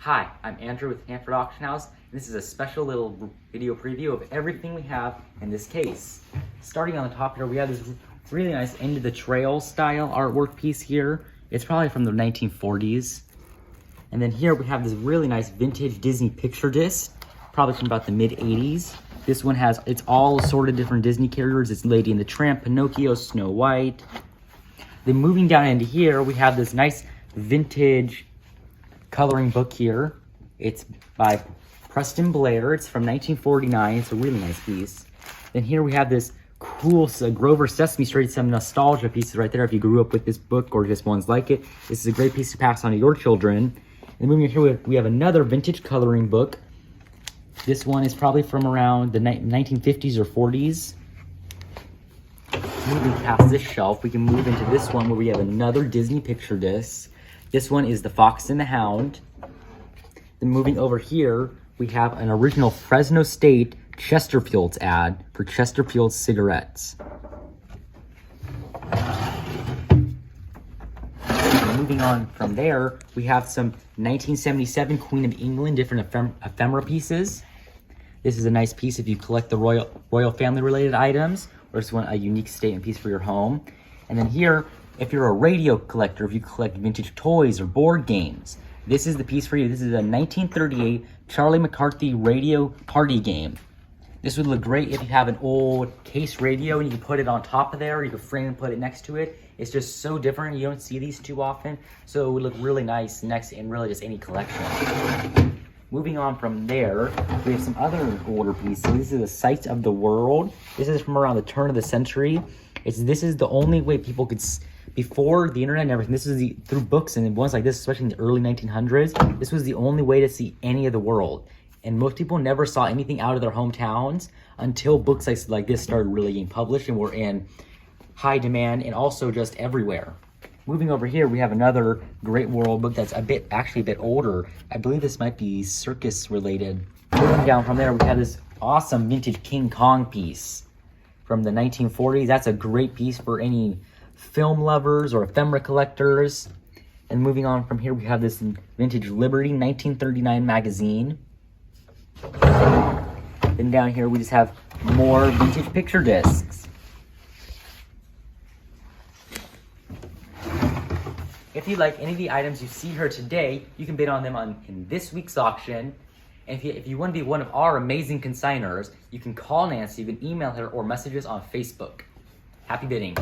Hi, I'm Andrew with Hanford Auction House, and this is a special little video preview of everything we have in this case. Starting on the top here, we have this really nice end of the trail style artwork piece here. It's probably from the 1940s. And then here we have this really nice vintage Disney picture disc, probably from about the mid-80s. This one has, it's all assorted different Disney characters. It's Lady and the Tramp, Pinocchio, Snow White. Then moving down into here, we have this nice vintage coloring book here. It's by Preston Blair. It's from 1949. It's a really nice piece. Then here we have this cool Grover Sesame Street, some nostalgia pieces right there. If you grew up with this book or just ones like it, this is a great piece to pass on to your children. And moving here, we have another vintage coloring book. This one is probably from around the 1950s or 40s. Moving past this shelf, we can move into this one where we have another Disney picture disc. This one is The Fox and the Hound. Then moving over here, we have an original Fresno State Chesterfield's ad for Chesterfield cigarettes. And moving on from there, we have some 1977 Queen of England different ephemera pieces. This is a nice piece if you collect the royal family related items, or just want a unique statement piece for your home. And then here, if you're a radio collector, if you collect vintage toys or board games, this is the piece for you. This is a 1938 Charlie McCarthy radio party game. This would look great if you have an old case radio and you can put it on top of there, or you can frame and put it next to it. It's just so different. You don't see these too often, so it would look really nice next in really just any collection. Moving on from there, we have some other older pieces. This is the Sight of the World. This is from around the turn of the century. This is the only way people could, before the internet and everything, this is through books and ones like this, especially in the early 1900s, this was the only way to see any of the world. And most people never saw anything out of their hometowns until books like this started really getting published and were in high demand and also just everywhere. Moving over here, we have another Great World book that's actually a bit older. I believe this might be circus related. Moving down from there, we have this awesome vintage King Kong piece from the 1940s. That's a great piece for any film lovers or ephemera collectors. And moving on from here, we have this vintage Liberty 1939 magazine. Then down here, we just have more vintage picture discs. If you like any of the items you see here today, you can bid on them in this week's auction. And if you want to be one of our amazing consigners, you can call Nancy, you can email her, or message us on Facebook. Happy bidding.